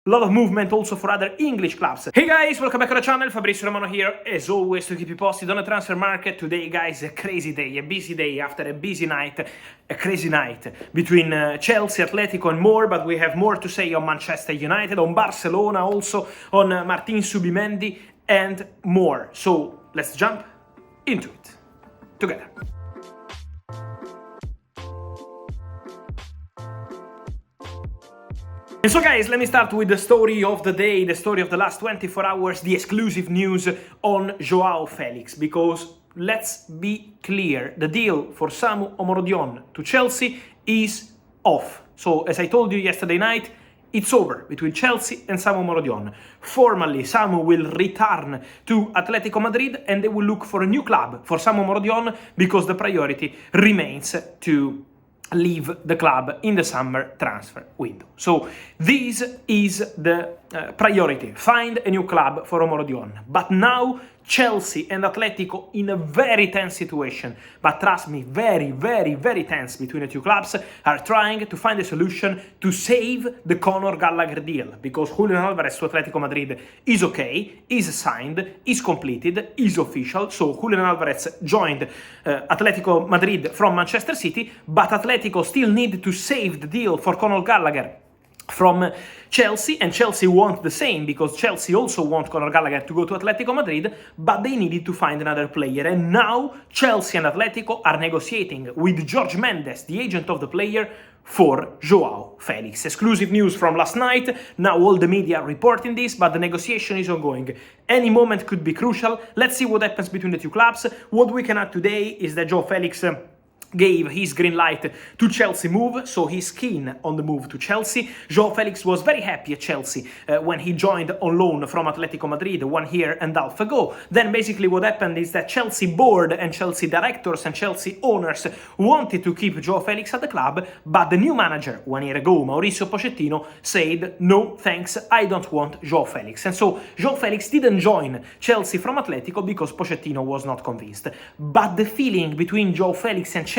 lot of movement also for other English clubs. Hey guys, welcome back to the channel, Fabrizio Romano here, as always, to keep you posted on the transfer market. Today, guys, a crazy day, a busy day after a busy night, a crazy night between Chelsea, Atletico and more, but we have more to say on Manchester United, on Barcelona also, on Martin Zubimendi and more. So, let's jump into it together. And so guys, let me start with the story of the day, the story of the last 24 hours, the exclusive news on Joao Felix, because let's be clear, the deal for Samu Omorodion to Chelsea is off. So as I told you yesterday night, it's over between Chelsea and Samu Omorodion. Formally, Samu will return to Atletico Madrid and they will look for a new club for Samu Omorodion because the priority remains to leave the club in the summer transfer window. So this is the priority, find a new club for Omorodion. But now Chelsea and Atletico in a very tense situation, but trust me, very, very, very tense between the two clubs, are trying to find a solution to save the Conor Gallagher deal, because Julian Alvarez to Atletico Madrid is okay, is signed, is completed, is official. So Julian Alvarez joined Atletico Madrid from Manchester City, but Atletico still need to save the deal for Conor Gallagher from Chelsea, and Chelsea want the same, because Chelsea also want Conor Gallagher to go to Atletico Madrid, but they needed to find another player. And now Chelsea and Atletico are negotiating with Jorge Mendes, the agent of the player, for Joao Felix. Exclusive news from last night. Now all the media are reporting this, but the negotiation is ongoing. Any moment could be crucial. Let's see what happens between the two clubs. What we can add today is that Joao Felix gave his green light to Chelsea move, so he's keen on the move to Chelsea. Joao Felix was very happy at Chelsea when he joined on loan from Atletico Madrid 1 year and a half ago. Then basically what happened is that Chelsea board and Chelsea directors and Chelsea owners wanted to keep Joao Felix at the club, but the new manager 1 year ago, Mauricio Pochettino, said, no thanks, I don't want Joao Felix. And so Joao Felix didn't join Chelsea from Atletico because Pochettino was not convinced. But the feeling between Joao Felix and Chelsea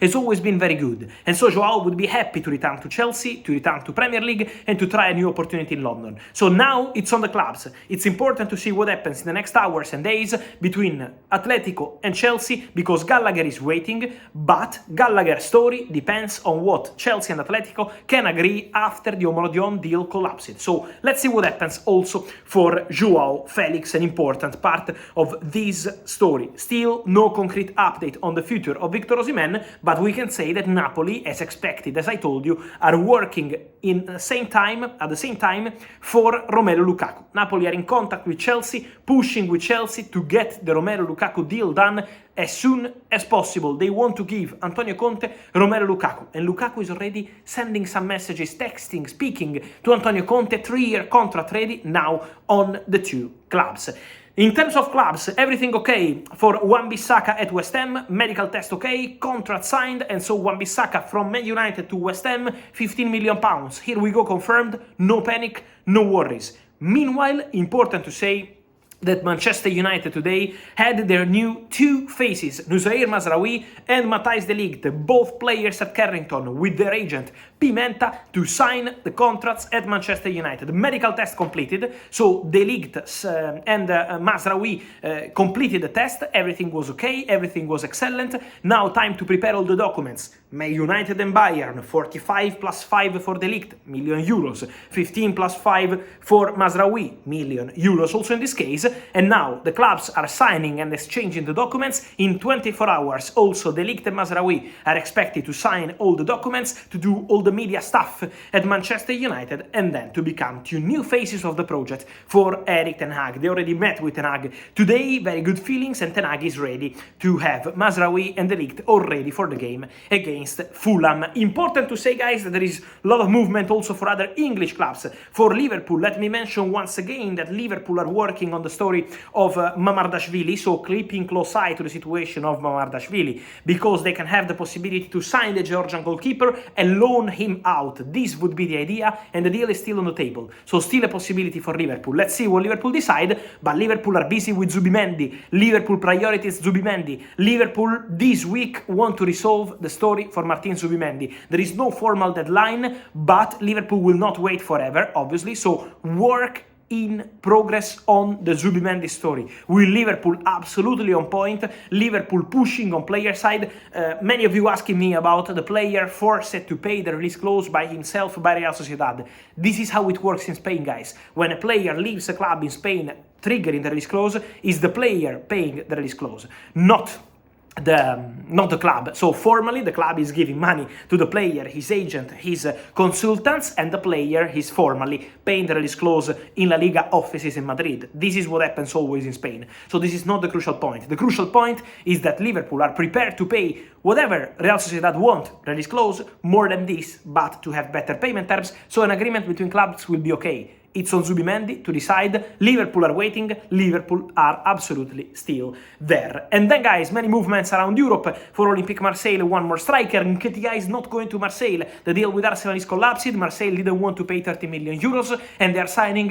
has always been very good, and so Joao would be happy to return to Chelsea, to return to Premier League, and to try a new opportunity in London. So now it's on the clubs. It's important to see what happens in the next hours and days between Atletico and Chelsea, because Gallagher is waiting, but Gallagher's story depends on what Chelsea and Atletico can agree after the Omorodion deal collapses. So let's see what happens also for Joao Felix, an important part of this story. Still no concrete update on the future of Victor Osimhen, but we can say that Napoli, as expected, as I told you, are working at the same time for Romelu Lukaku. Napoli are in contact with Chelsea, pushing with Chelsea to get the Romelu Lukaku deal done as soon as possible. They want to give Antonio Conte Romelu Lukaku, and Lukaku is already sending some messages, texting, speaking to Antonio Conte, 3-year contract ready now on the two clubs. In terms of clubs, everything okay for Wan-Bissaka at West Ham, medical test okay, contract signed, and so Wan-Bissaka from Man United to West Ham, £15 million. Here we go, confirmed, no panic, no worries. Meanwhile, important to say that Manchester United today had their new two faces, Nusair Mazraoui and Matthijs de Ligt, both players at Carrington with their agent Pimenta to sign the contracts at Manchester United. Medical test completed, so de Ligt and Mazraoui completed the test, everything was okay, everything was excellent. Now time to prepare all the documents. Man United and Bayern, 45 plus 5 for de Ligt, €1 million, 15 plus 5 for Mazraoui, €1 million also in this case. And now the clubs are signing and exchanging the documents in 24 hours. Also, De Ligt and Mazraoui are expected to sign all the documents, to do all the media stuff at Manchester United, and then to become two new faces of the project for Erik ten Hag. They already met with ten Hag today, very good feelings, and ten Hag is ready to have Mazraoui and De Ligt all ready for the game against Fulham. Important to say, guys, that there is a lot of movement also for other English clubs. For Liverpool, let me mention once again that Liverpool are working on the story of Mamardashvili, so keeping close eye to the situation of Mamardashvili, because they can have the possibility to sign the Georgian goalkeeper and loan him out. This would be the idea, and the deal is still on the table, so still a possibility for Liverpool. Let's see what Liverpool decide, but Liverpool are busy with Zubimendi. Liverpool priorities Zubimendi. Liverpool this week want to resolve the story story for Martin Zubimendi. There is no formal deadline, but Liverpool will not wait forever, obviously, so work in progress on the Zubimendi story. Will Liverpool absolutely on point? Liverpool pushing on player side. Many of you asking me about the player forced to pay the release clause by himself by Real Sociedad. This is how it works in Spain, guys. When a player leaves a club in Spain, triggering the release clause is the player paying the release clause, not the club. So formally the club is giving money to the player, his agent, his consultants, and the player is formally paying the release clause in La Liga offices in Madrid. This is what happens always in Spain. So this is not the crucial point. The crucial point is that Liverpool are prepared to pay whatever Real Sociedad want, release clause, more than this, but to have better payment terms, so an agreement between clubs will be okay. It's on Zubimendi to decide. Liverpool are waiting. Liverpool are absolutely still there. And then, guys, many movements around Europe. For Olympique Marseille, one more striker. Nketiah is not going to Marseille. The deal with Arsenal is collapsed. Marseille didn't want to pay 30 million euros, and they are signing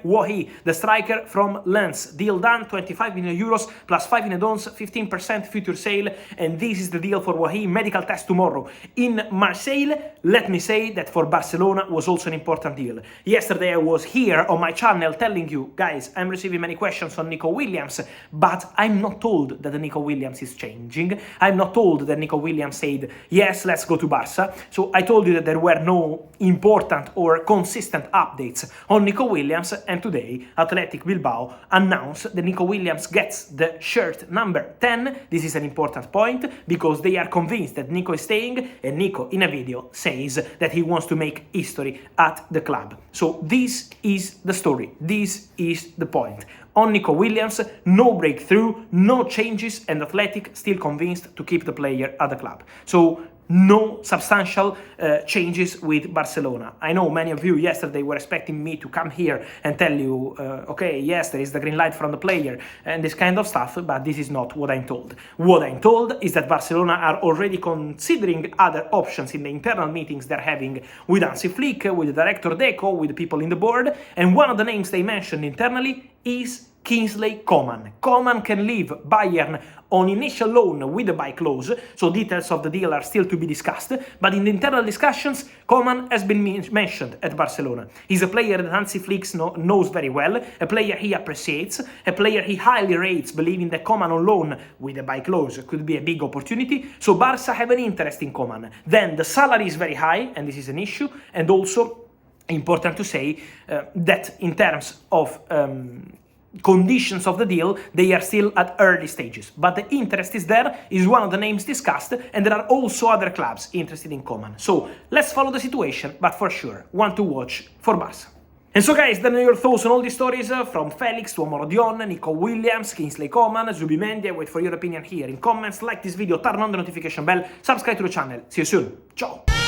Wahi, the striker from Lens. Deal done, 25 million euros plus 5 in add-ons, 15% future sale. And this is the deal for Wahi. Medical test tomorrow in Marseille. Let me say that for Barcelona was also an important deal. Yesterday I was here on my channel telling you, guys, I'm receiving many questions on Nico Williams, but I'm not told that the Nico Williams is changing. I'm not told that Nico Williams said, yes, let's go to Barca. So I told you that there were no important or consistent updates on Nico Williams, and today Athletic Bilbao announced that Nico Williams gets the shirt number 10. This is an important point because they are convinced that Nico is staying, and Nico in a video says that he wants to make history at the club. So this is the story. This is the point. On Nico Williams, no breakthrough, no changes, and Athletic still convinced to keep the player at the club. So no substantial changes with Barcelona. I know many of you yesterday were expecting me to come here and tell you, okay, yes, there is the green light from the player and this kind of stuff, but this is not what I'm told. What I'm told is that Barcelona are already considering other options in the internal meetings they're having with Hansi Flick, with the director Deco, with the people in the board, and one of the names they mentioned internally is Kingsley Coman. Coman can leave Bayern on initial loan with a buy clause, so details of the deal are still to be discussed, but in the internal discussions, Coman has been mentioned at Barcelona. He's a player that Hansi Flick knows very well, a player he appreciates, a player he highly rates, believing that Coman on loan with a buy clause could be a big opportunity, so Barca have an interest in Coman. Then the salary is very high, and this is an issue, and also important to say that in terms of conditions of the deal, they are still at early stages, but the interest is there, is one of the names discussed, and there are also other clubs interested in Coman. So let's follow the situation, but for sure, one to watch for Barca. And so, guys, let me know your thoughts on all these stories, from Felix to Omorodion, Nico Williams, Kingsley Coman, Zubimendi. I wait for your opinion here in comments. Like this video, turn on the notification bell, subscribe to the channel. See you soon. Ciao!